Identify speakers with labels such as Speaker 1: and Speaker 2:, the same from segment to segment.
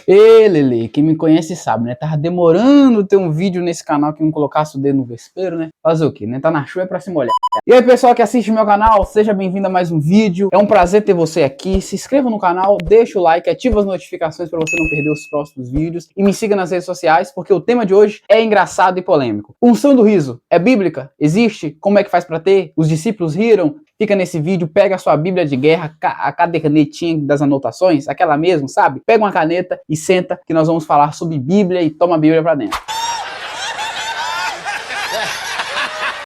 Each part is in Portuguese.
Speaker 1: Ê, Lele, quem me conhece sabe, né? Tava demorando ter um vídeo nesse canal que não colocasse o dedo no vespeiro, né? Fazer o quê, né? Tá na chuva é pra se molhar. E aí, pessoal que assiste meu canal, seja bem-vindo a mais um vídeo. É um prazer ter você aqui. Se inscreva no canal, deixa o like, ativa as notificações para você não perder os próximos vídeos. E me siga nas redes sociais, porque o tema de hoje é engraçado e polêmico. Unção do riso é bíblica? Existe? Como é que faz pra ter? Os discípulos riram? Fica nesse vídeo, pega a sua bíblia de guerra, a cadernetinha das anotações, aquela mesmo, sabe? Pega uma caneta e senta que nós vamos falar sobre Bíblia e toma a Bíblia pra dentro.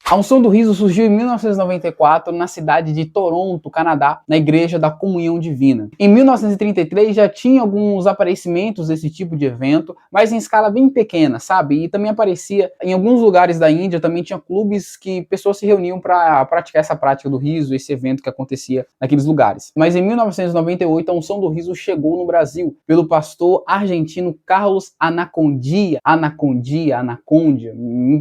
Speaker 1: A unção do riso surgiu em 1994 na cidade de Toronto, Canadá, na Igreja da Comunhão Divina. Em 1933 já tinha alguns aparecimentos desse tipo de evento, mas em escala bem pequena, sabe? E também aparecia em alguns lugares da Índia, também tinha clubes que pessoas se reuniam para praticar essa prática do riso, esse evento que acontecia naqueles lugares. Mas em 1998 a unção do riso chegou no Brasil pelo pastor argentino Carlos Anacondia,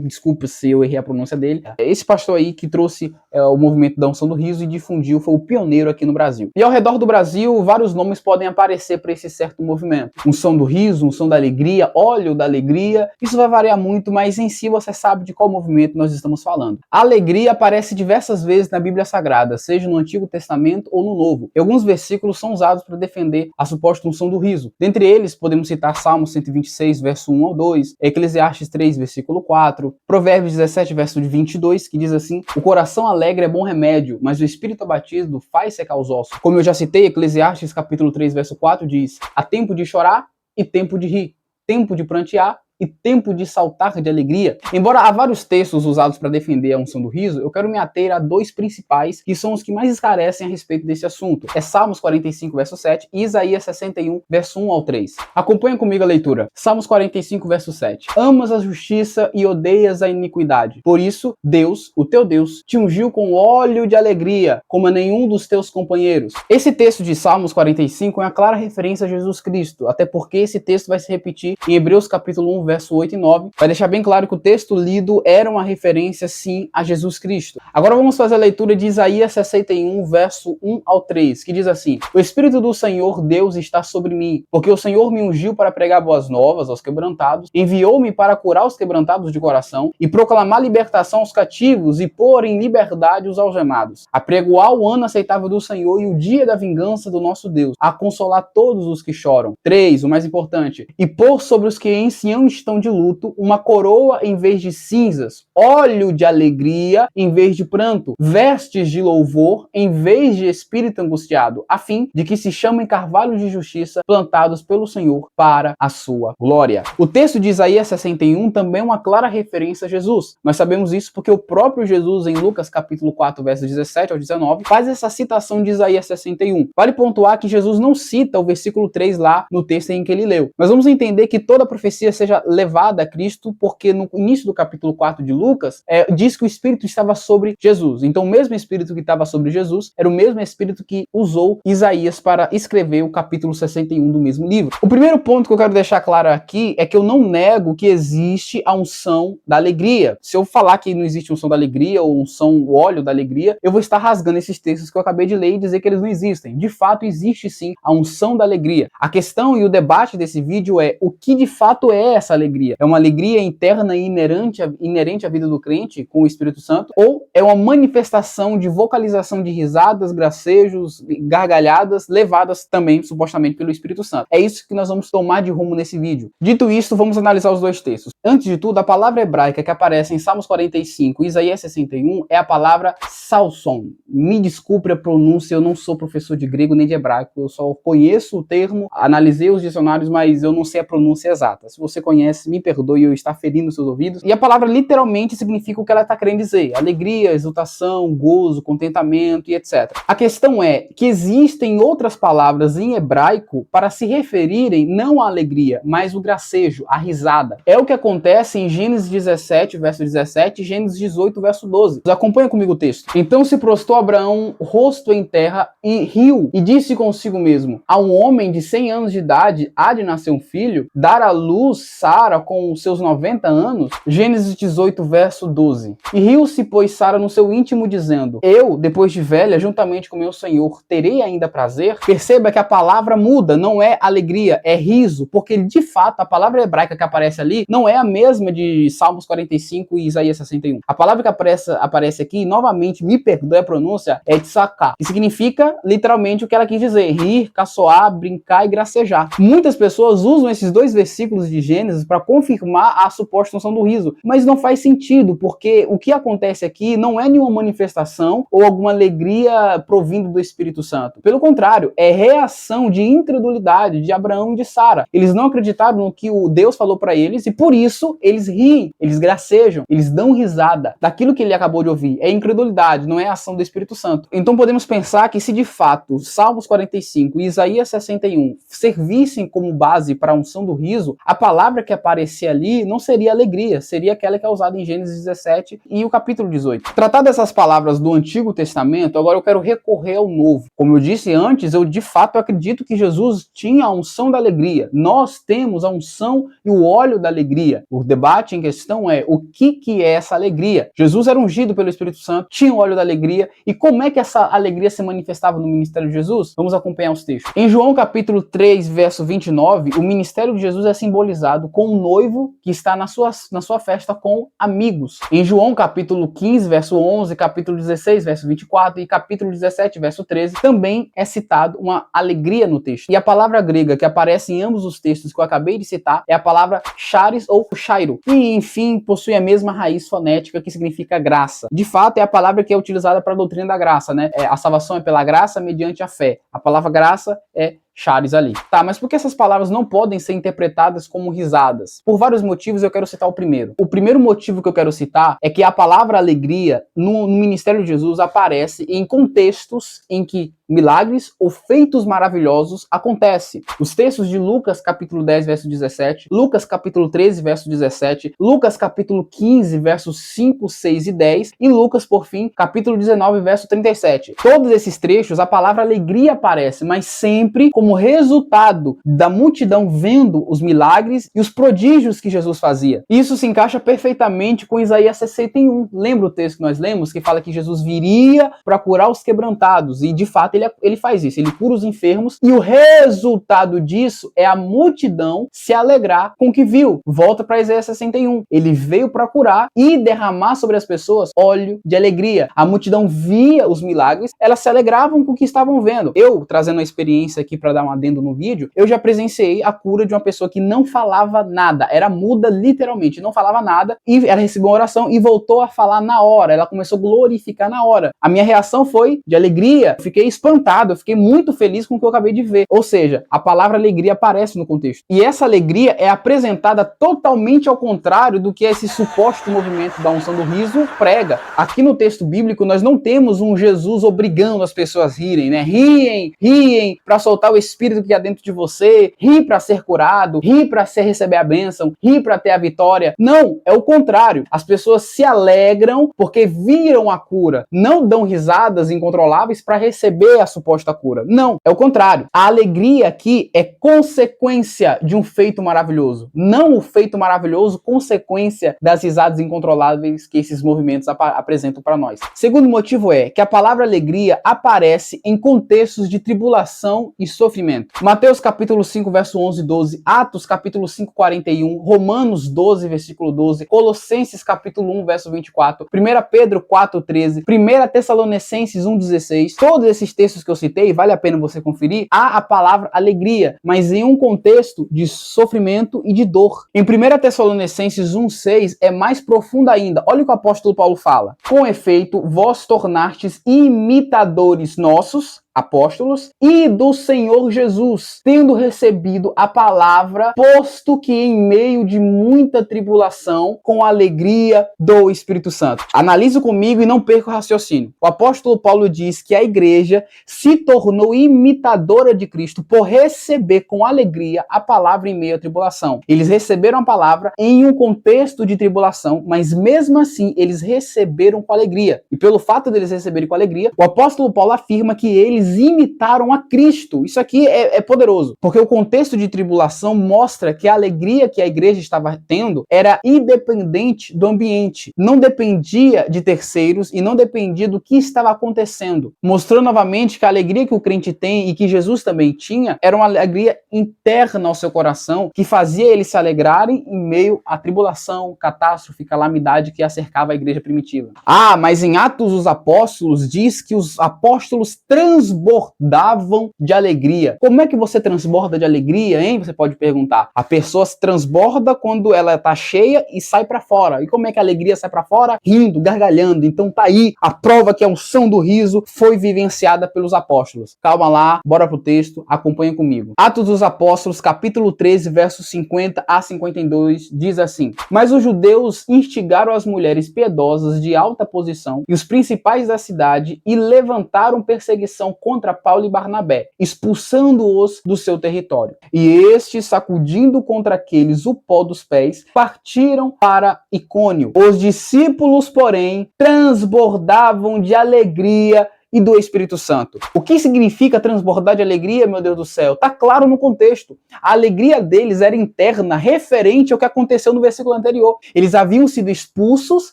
Speaker 1: desculpa se eu errei a pronúncia dele. Esse pastor aí que trouxe o movimento da unção do riso e difundiu, foi o pioneiro aqui no Brasil. E ao redor do Brasil, vários nomes podem aparecer para esse certo movimento. Unção do riso, unção da alegria, óleo da alegria. Isso vai variar muito, mas em si você sabe de qual movimento nós estamos falando. A alegria aparece diversas vezes na Bíblia Sagrada, seja no Antigo Testamento ou no Novo. E alguns versículos são usados para defender a suposta unção do riso. Dentre eles, podemos citar Salmo 126, verso 1 ao 2, Eclesiastes 3, versículo 4, Provérbios 17, verso 22, que diz assim: o coração alegre é bom remédio, mas o espírito abatido faz secar os ossos. Como eu já citei, Eclesiastes capítulo 3, verso 4 diz: há tempo de chorar e tempo de rir, tempo de prantear e tempo de saltar de alegria. Embora há vários textos usados para defender a unção do riso, eu quero me ater a dois principais, que são os que mais esclarecem a respeito desse assunto. É Salmos 45, verso 7 e Isaías 61, verso 1 ao 3. Acompanha comigo a leitura. Salmos 45, verso 7. Amas a justiça e odeias a iniquidade. Por isso, Deus, o teu Deus, te ungiu com óleo de alegria, como a nenhum dos teus companheiros. Esse texto de Salmos 45 é uma clara referência a Jesus Cristo, até porque esse texto vai se repetir em Hebreus capítulo 1, verso 8 e 9, vai deixar bem claro que o texto lido era uma referência, sim, a Jesus Cristo. Agora vamos fazer a leitura de Isaías 61, verso 1 ao 3, que diz assim: o Espírito do Senhor Deus está sobre mim, porque o Senhor me ungiu para pregar boas novas aos quebrantados, enviou-me para curar os quebrantados de coração e proclamar libertação aos cativos e pôr em liberdade os algemados, apregoar o ano aceitável do Senhor e o dia da vingança do nosso Deus, a consolar todos os que choram. 3, o mais importante, e pôr sobre os que em Sião estão de luto uma coroa em vez de cinzas, óleo de alegria em vez de pranto, vestes de louvor em vez de espírito angustiado, a fim de que se chamem carvalhos de justiça plantados pelo Senhor para a sua glória. O texto de Isaías 61 também é uma clara referência a Jesus. Nós sabemos isso porque o próprio Jesus, em Lucas capítulo 4, versos 17 ao 19, faz essa citação de Isaías 61. Vale pontuar que Jesus não cita o versículo 3 lá no texto em que ele leu. Mas vamos entender que toda a profecia seja levada a Cristo, porque no início do capítulo 4 de Lucas, diz que o Espírito estava sobre Jesus. Então o mesmo Espírito que estava sobre Jesus era o mesmo Espírito que usou Isaías para escrever o capítulo 61 do mesmo livro. O primeiro ponto que eu quero deixar claro aqui é que eu não nego que existe a unção da alegria. Se eu falar que não existe unção da alegria ou o óleo da alegria, eu vou estar rasgando esses textos que eu acabei de ler e dizer que eles não existem. De fato, existe sim a unção da alegria. A questão e o debate desse vídeo é o que de fato é essa alegria? É uma alegria interna e inerente à vida do crente com o Espírito Santo? Ou é uma manifestação de vocalização de risadas, gracejos, gargalhadas, levadas também, supostamente, pelo Espírito Santo? É isso que nós vamos tomar de rumo nesse vídeo. Dito isso, vamos analisar os dois textos. Antes de tudo, a palavra hebraica que aparece em Salmos 45 e Isaías 61 é a palavra salson. Me desculpe a pronúncia, eu não sou professor de grego nem de hebraico, eu só conheço o termo, analisei os dicionários, mas eu não sei a pronúncia exata. Se você conhece, me perdoe eu estar ferindo seus ouvidos. E a palavra literalmente significa o que ela está querendo dizer: alegria, exultação, gozo, contentamento e etc. A questão é que existem outras palavras em hebraico para se referirem não à alegria, mas o gracejo, a risada. É o que acontece em Gênesis 17, verso 17 e Gênesis 18, verso 12. Acompanha comigo o texto. Então se prostrou Abraão, rosto em terra, e riu, e disse consigo mesmo: a um homem de 100 anos de idade há de nascer um filho, dar à luz Sara com os seus 90 anos. Gênesis 18, verso 12. E riu-se, pois, Sara no seu íntimo, dizendo: eu, depois de velha, juntamente com meu senhor, terei ainda prazer? Perceba que a palavra muda, não é alegria, é riso, porque de fato a palavra hebraica que aparece ali não é a mesma de Salmos 45 e Isaías 61. A palavra que aparece aqui, novamente, me perdoe a pronúncia, é tsaká, que significa literalmente o que ela quis dizer: rir, caçoar, brincar e gracejar. Muitas pessoas usam esses dois versículos de Gênesis para confirmar a suposta unção do riso, mas não faz sentido, porque o que acontece aqui não é nenhuma manifestação ou alguma alegria provindo do Espírito Santo. Pelo contrário, é reação de incredulidade de Abraão e de Sara. Eles não acreditaram no que o Deus falou para eles e por isso eles riem, eles gracejam, eles dão risada daquilo que ele acabou de ouvir. É incredulidade, não é a ação do Espírito Santo. Então podemos pensar que se de fato Salmos 45 e Isaías 61 servissem como base para a unção do riso, a palavra que aparecia ali não seria alegria, seria aquela que é usada em Gênesis 17 e o capítulo 18. Tratar dessas palavras do Antigo Testamento, agora eu quero recorrer ao Novo. Como eu disse antes, eu de fato acredito que Jesus tinha a unção da alegria. Nós temos a unção e o óleo da alegria. O debate em questão é o que é essa alegria? Jesus era ungido pelo Espírito Santo, tinha o óleo da alegria, e como é que essa alegria se manifestava no ministério de Jesus? Vamos acompanhar os textos. Em João capítulo 3, verso 29, o ministério de Jesus é simbolizado com um noivo que está na sua festa com amigos. Em João capítulo 15, verso 11, capítulo 16, verso 24 e capítulo 17, verso 13, também é citado uma alegria no texto. E a palavra grega que aparece em ambos os textos que eu acabei de citar é a palavra charis ou chairo, e enfim possui a mesma raiz fonética que significa graça. De fato é a palavra que é utilizada para a doutrina da graça, né? A salvação é pela graça mediante a fé. A palavra graça é charis ali. Tá, mas por que essas palavras não podem ser interpretadas como risadas? Por vários motivos, eu quero citar o primeiro. O primeiro motivo que eu quero citar é que a palavra alegria no ministério de Jesus aparece em contextos em que milagres ou feitos maravilhosos acontecem. Os textos de Lucas capítulo 10, verso 17, Lucas capítulo 13, verso 17, Lucas capítulo 15, versos 5, 6 e 10 e Lucas, por fim, capítulo 19, verso 37. Todos esses trechos, a palavra alegria aparece, mas sempre como resultado da multidão vendo os milagres e os prodígios que Jesus fazia. Isso se encaixa perfeitamente com Isaías 61. Lembra o texto que nós lemos, que fala que Jesus viria para curar os quebrantados, e de fato ele faz isso, ele cura os enfermos, e o resultado disso é a multidão se alegrar com o que viu. Volta para Isaías 61. Ele veio para curar e derramar sobre as pessoas óleo de alegria. A multidão via os milagres, elas se alegravam com o que estavam vendo. Eu, trazendo a experiência aqui para dar um adendo no vídeo, eu já presenciei a cura de uma pessoa que não falava nada, era muda literalmente, não falava nada, e ela recebeu uma oração e voltou a falar na hora, ela começou a glorificar na hora. A minha reação foi de alegria, fiquei espantado, eu fiquei muito feliz com o que eu acabei de ver. Ou seja, a palavra alegria aparece no contexto. E essa alegria é apresentada totalmente ao contrário do que esse suposto movimento da unção do riso prega. Aqui no texto bíblico nós não temos um Jesus obrigando as pessoas a rirem, né? Riem para soltar o espírito que há dentro de você, ri para ser curado, ri para receber a bênção, ri para ter a vitória. Não, é o contrário. As pessoas se alegram porque viram a cura. Não dão risadas incontroláveis para receber a suposta cura. Não, é o contrário. A alegria aqui é consequência de um feito maravilhoso. Não o feito maravilhoso, consequência das risadas incontroláveis que esses movimentos apresentam para nós. Segundo motivo é que a palavra alegria aparece em contextos de tribulação e sofrimento. Mateus capítulo 5, verso 11 e 12, Atos capítulo 5, 41, Romanos 12, versículo 12, Colossenses capítulo 1, verso 24, 1 Pedro 4, 13, 1 Tessalonicenses 1, 16, todos esses textos que eu citei, vale a pena você conferir, há a palavra alegria, mas em um contexto de sofrimento e de dor. Em 1 Tessalonicenses 1, 6 é mais profundo ainda. Olha o que o apóstolo Paulo fala. Com efeito, vós tornastes imitadores nossos, apóstolos, e do Senhor Jesus, tendo recebido a palavra, posto que em meio de muita tribulação, com alegria do Espírito Santo. Analise comigo e não perca o raciocínio. O apóstolo Paulo diz que a igreja se tornou imitadora de Cristo por receber com alegria a palavra em meio à tribulação. Eles receberam a palavra em um contexto de tribulação, mas mesmo assim eles receberam com alegria. E pelo fato deles receberem com alegria, o apóstolo Paulo afirma que eles eles imitaram a Cristo. Isso aqui é poderoso, porque o contexto de tribulação mostra que a alegria que a igreja estava tendo era independente do ambiente, não dependia de terceiros e não dependia do que estava acontecendo, mostrando novamente que a alegria que o crente tem e que Jesus também tinha era uma alegria interna ao seu coração, que fazia eles se alegrarem em meio à tribulação, catástrofe, calamidade que acercava a igreja primitiva. Mas em Atos dos Apóstolos diz que os apóstolos transbordavam de alegria. Como é que você transborda de alegria, hein? Você pode perguntar. A pessoa se transborda quando ela está cheia e sai para fora. E como é que a alegria sai para fora? Rindo, gargalhando. Então tá aí a prova que a unção do riso foi vivenciada pelos apóstolos. Calma lá, bora pro texto, acompanha comigo. Atos dos Apóstolos, capítulo 13, versos 50 a 52, diz assim: Mas os judeus instigaram as mulheres piedosas de alta posição e os principais da cidade e levantaram perseguição contra Paulo e Barnabé, expulsando-os do seu território. E estes, sacudindo contra aqueles o pó dos pés, partiram para Icônio. Os discípulos, porém, transbordavam de alegria e do Espírito Santo. O que significa transbordar de alegria, meu Deus do céu? Tá claro no contexto. A alegria deles era interna, referente ao que aconteceu no versículo anterior. Eles haviam sido expulsos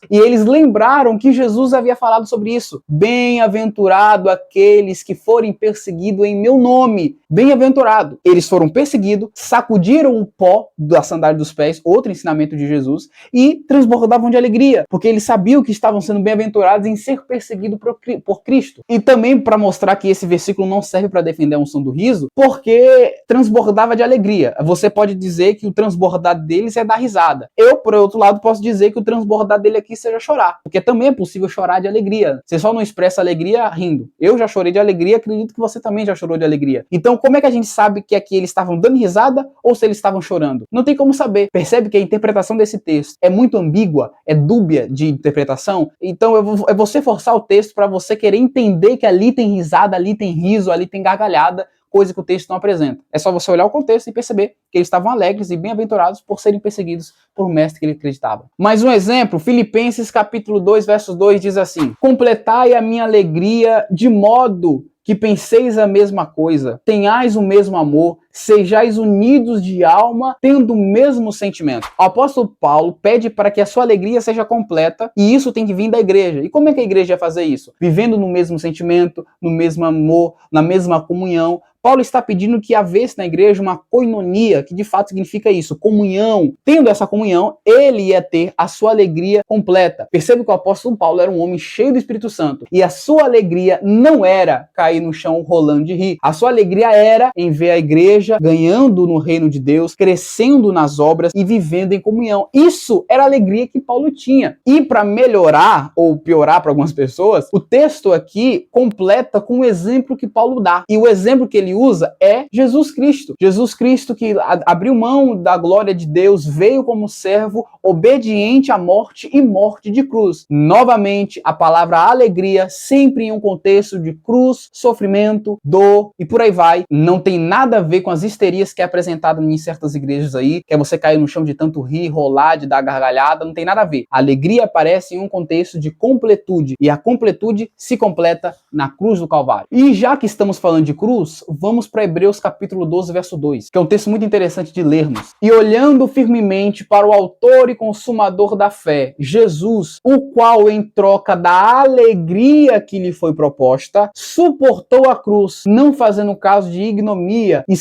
Speaker 1: e eles lembraram que Jesus havia falado sobre isso. Bem-aventurado aqueles que forem perseguidos em meu nome. Bem-aventurado. Eles foram perseguidos, sacudiram o pó da sandália dos pés, outro ensinamento de Jesus, e transbordavam de alegria, porque eles sabiam que estavam sendo bem-aventurados em ser perseguidos por Cristo. E também para mostrar que esse versículo não serve para defender a unção do riso, porque transbordava de alegria. Você pode dizer que o transbordar deles é dar risada. Eu, por outro lado, posso dizer que o transbordar dele aqui seja chorar, porque também é possível chorar de alegria. Você só não expressa alegria rindo. Eu já chorei de alegria, acredito que você também já chorou de alegria. Então, como é que a gente sabe que aqui eles estavam dando risada ou se eles estavam chorando? Não tem como saber. Percebe que a interpretação desse texto é muito ambígua, é dúbia de interpretação? Então, é você forçar o texto para você querer entender que ali tem risada, ali tem riso, ali tem gargalhada, coisa que o texto não apresenta. É só você olhar o contexto e perceber que eles estavam alegres e bem-aventurados por serem perseguidos por um mestre que ele acreditava. Mais um exemplo, Filipenses capítulo 2, verso 2 diz assim: Completai a minha alegria de modo que penseis a mesma coisa, tenhais o mesmo amor, sejais unidos de alma, tendo o mesmo sentimento. O apóstolo Paulo pede para que a sua alegria seja completa, e isso tem que vir da igreja. E como é que a igreja vai fazer isso? Vivendo no mesmo sentimento, no mesmo amor, na mesma comunhão. Paulo está pedindo que havesse na igreja uma koinonia, que de fato significa isso, comunhão. Tendo essa comunhão, ele ia ter a sua alegria completa. Perceba que o apóstolo Paulo era um homem cheio do Espírito Santo, e a sua alegria não era cair no chão rolando de rir. A sua alegria era em ver a igreja ganhando no reino de Deus, crescendo nas obras e vivendo em comunhão. Isso era a alegria que Paulo tinha. E para melhorar ou piorar para algumas pessoas, o texto aqui completa com o exemplo que Paulo dá. E o exemplo que ele usa é Jesus Cristo. Jesus Cristo que abriu mão da glória de Deus, veio como servo, obediente à morte e morte de cruz. Novamente, a palavra alegria, sempre em um contexto de cruz, sofrimento, dor e por aí vai. Não tem nada a ver com as histerias que é apresentado em certas igrejas aí, que é você cair no chão de tanto rir, rolar, de dar gargalhada, não tem nada a ver. A alegria aparece em um contexto de completude, e a completude se completa na cruz do Calvário. E já que estamos falando de cruz, vamos para Hebreus capítulo 12, verso 2, que é um texto muito interessante de lermos. E olhando firmemente para o autor e consumador da fé, Jesus, o qual em troca da alegria que lhe foi proposta, suportou a cruz, não fazendo caso de ignomia, e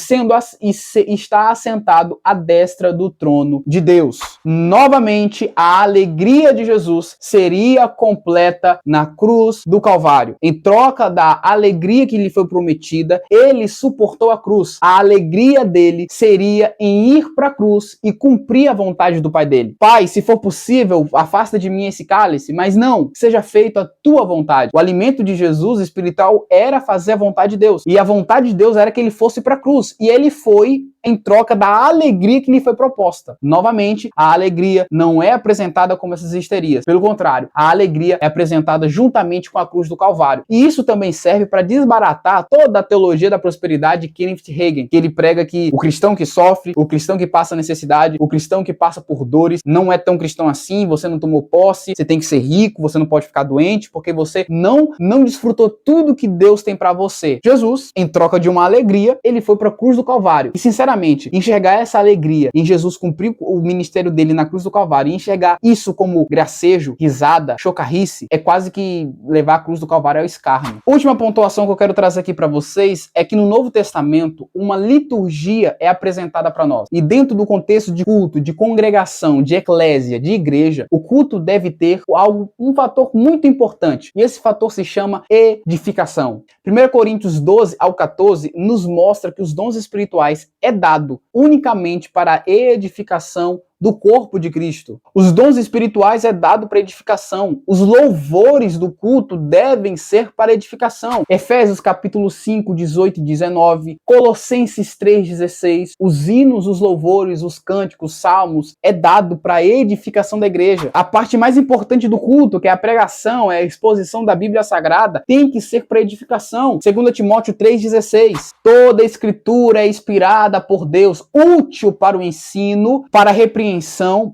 Speaker 1: está assentado à destra do trono de Deus. Novamente, a alegria de Jesus seria completa na cruz do Calvário. Em troca da alegria que lhe foi prometida, ele suportou a cruz. A alegria dele seria em ir para a cruz e cumprir a vontade do Pai dele. Pai, se for possível, afasta de mim esse cálice, mas não, seja feita a tua vontade. O alimento de Jesus espiritual era fazer a vontade de Deus. E a vontade de Deus era que ele fosse para a cruz. E ele foi em troca da alegria que lhe foi proposta. Novamente, a alegria não é apresentada como essas histerias. Pelo contrário, a alegria é apresentada juntamente com a cruz do Calvário. E isso também serve para desbaratar toda a teologia da prosperidade Prosperidade, Kenneth Hagin, que ele prega que o cristão que sofre, o cristão que passa necessidade, o cristão que passa por dores, não é tão cristão assim, você não tomou posse, você tem que ser rico, você não pode ficar doente, porque você não desfrutou tudo que Deus tem pra você. Jesus, em troca de uma alegria, ele foi pra cruz do Calvário. E sinceramente, enxergar essa alegria em Jesus cumprir o ministério dele na cruz do Calvário e enxergar isso como gracejo, risada, chocarrice, é quase que levar a cruz do Calvário ao escárnio. Última pontuação que eu quero trazer aqui pra vocês é que no Novo Testamento, uma liturgia é apresentada pra nós. E dentro do contexto de culto, de congregação, de eclésia, de igreja, o culto deve ter um fator muito importante. E esse fator se chama edificação. 1 Coríntios 12 ao 14 nos mostra que os dons espirituais é dado unicamente para a edificação do corpo de Cristo. Os dons espirituais é dado para edificação. Os louvores do culto devem ser para edificação. Efésios capítulo 5, 18 e 19, Colossenses 3, 16, os hinos, os louvores, os cânticos, salmos, é dado para a edificação da igreja. A parte mais importante do culto, que é a pregação, é a exposição da Bíblia Sagrada, tem que ser para edificação. 2 Timóteo 3,16, toda a escritura é inspirada por Deus, útil para o ensino, para a repreensão,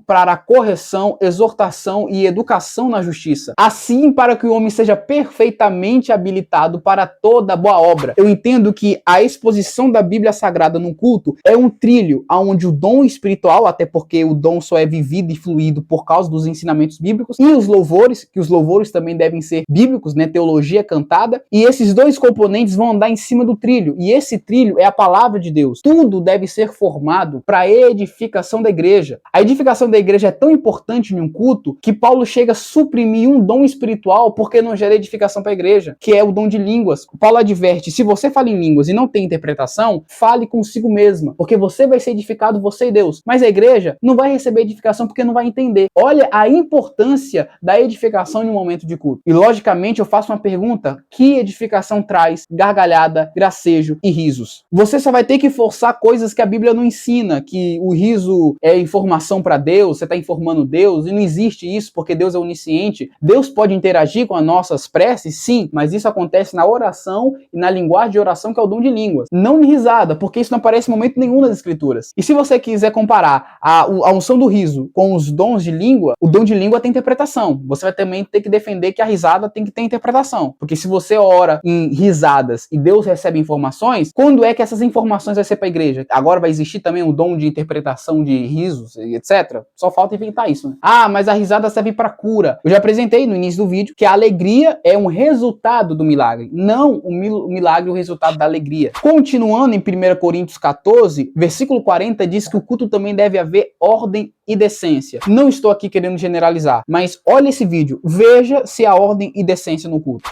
Speaker 1: para a correção, exortação e educação na justiça. Assim, para que o homem seja perfeitamente habilitado para toda boa obra. Eu entendo que a exposição da Bíblia Sagrada no culto é um trilho onde o dom espiritual, até porque o dom só é vivido e fluído por causa dos ensinamentos bíblicos, e os louvores, que os louvores também devem ser bíblicos, né? Teologia cantada, e esses dois componentes vão andar em cima do trilho, e esse trilho é a palavra de Deus. Tudo deve ser formado para a edificação da igreja. A edificação da igreja é tão importante em um culto que Paulo chega a suprimir um dom espiritual porque não gera edificação para a igreja, que é o dom de línguas. Paulo adverte, se você fala em línguas e não tem interpretação, fale consigo mesma, porque você vai ser edificado, você e Deus. Mas a igreja não vai receber edificação porque não vai entender. Olha a importância da edificação em um momento de culto. E logicamente eu faço uma pergunta, que edificação traz gargalhada, gracejo e risos? Você só vai ter que forçar coisas que a Bíblia não ensina, que o riso é informação para Deus, você está informando Deus, e não existe isso porque Deus é onisciente. Deus pode interagir com as nossas preces, sim, mas isso acontece na oração e na linguagem de oração, que é o dom de línguas. Não de risada, porque isso não aparece em momento nenhum nas escrituras. E se você quiser comparar a unção do riso com os dons de língua, o dom de língua tem interpretação. Você vai também ter que defender que a risada tem que ter interpretação. Porque se você ora em risadas e Deus recebe informações, quando é que essas informações vai ser para a igreja? Agora vai existir também o dom de interpretação de risos, etc. Só falta inventar isso, né? Ah, mas a risada serve para cura. Eu já apresentei no início do vídeo que a alegria é um resultado do milagre, não o milagre é o resultado da alegria. Continuando em 1 Coríntios 14, versículo 40, diz que o culto também deve haver ordem e decência. Não estou aqui querendo generalizar, mas olha esse vídeo, veja se há ordem e decência no culto.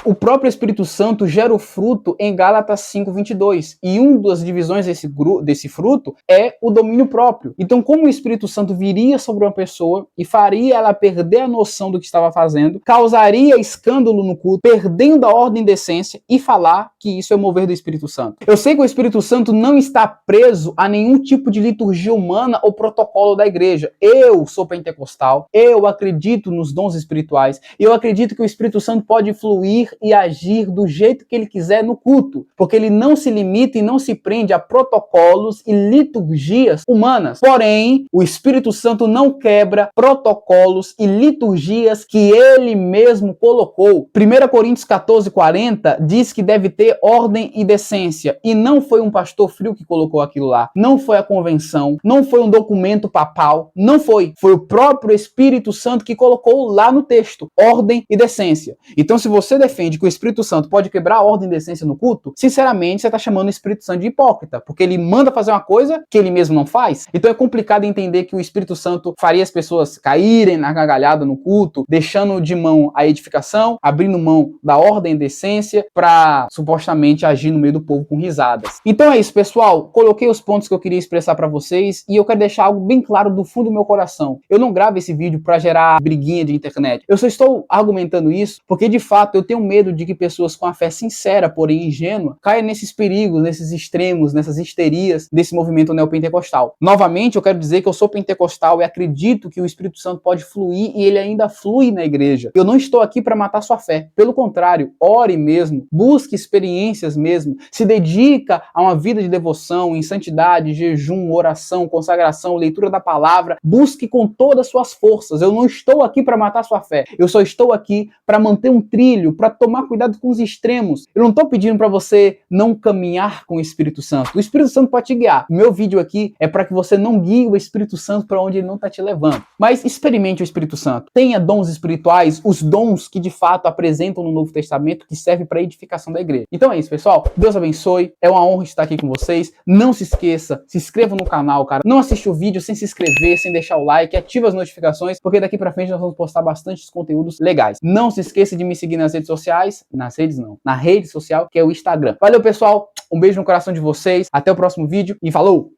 Speaker 1: O próprio Espírito Santo gera o fruto em Gálatas 5:22. E uma das divisões desse fruto é o domínio próprio. Então, como o Espírito Santo viria sobre uma pessoa e faria ela perder a noção do que estava fazendo, causaria escândalo no culto, perdendo a ordem e decência, e falar que isso é o mover do Espírito Santo. Eu sei que o Espírito Santo não está preso a nenhum tipo de liturgia humana ou protocolo da igreja. Eu sou pentecostal, eu acredito nos dons espirituais, e eu acredito que o Espírito Santo pode fluir e agir do jeito que ele quiser no culto, porque ele não se limita e não se prende a protocolos e liturgias humanas. Porém, o Espírito Santo não quebra protocolos e liturgias que ele mesmo colocou. 1 Coríntios 14:40 diz que deve ter ordem e decência, e não foi um pastor frio que colocou aquilo lá, não foi a convenção, não foi um documento papal, não foi o próprio Espírito Santo que colocou lá no texto, ordem e decência. Então, se você defende que o Espírito Santo pode quebrar a ordem e decência no culto, sinceramente, você está chamando o Espírito Santo de hipócrita, porque ele manda fazer uma coisa que ele mesmo não faz. Então é complicado entender que o Espírito Santo faria as pessoas caírem na gargalhada no culto, deixando de mão a edificação, abrindo mão da ordem e decência para supostamente agir no meio do povo com risadas. Então é isso, pessoal. Coloquei os pontos que eu queria expressar para vocês e eu quero deixar algo bem claro do fundo do meu coração. Eu não gravo esse vídeo para gerar briguinha de internet. Eu só estou argumentando isso porque, de fato, eu tenho medo medo de que pessoas com a fé sincera, porém ingênua, caiam nesses perigos, nesses extremos, nessas histerias desse movimento neopentecostal. Novamente, eu quero dizer que eu sou pentecostal e acredito que o Espírito Santo pode fluir e ele ainda flui na igreja. Eu não estou aqui para matar sua fé. Pelo contrário, ore mesmo, busque experiências mesmo, se dedica a uma vida de devoção, em santidade, jejum, oração, consagração, leitura da palavra. Busque com todas as suas forças. Eu não estou aqui para matar sua fé. Eu só estou aqui para manter um trilho, para tomar cuidado com os extremos. Eu não estou pedindo para você não caminhar com o Espírito Santo. O Espírito Santo pode te guiar. O meu vídeo aqui é para que você não guie o Espírito Santo para onde ele não está te levando. Mas experimente o Espírito Santo. Tenha dons espirituais, os dons que de fato apresentam no Novo Testamento, que servem para a edificação da igreja. Então é isso, pessoal. Deus abençoe. É uma honra estar aqui com vocês. Não se esqueça, se inscreva no canal, cara. Não assiste o vídeo sem se inscrever, sem deixar o like, ativa as notificações, porque daqui para frente nós vamos postar bastante conteúdos legais. Não se esqueça de me seguir nas redes sociais. Nas redes não. Na rede social, que é o Instagram. Valeu, pessoal. Um beijo no coração de vocês. Até o próximo vídeo e falou!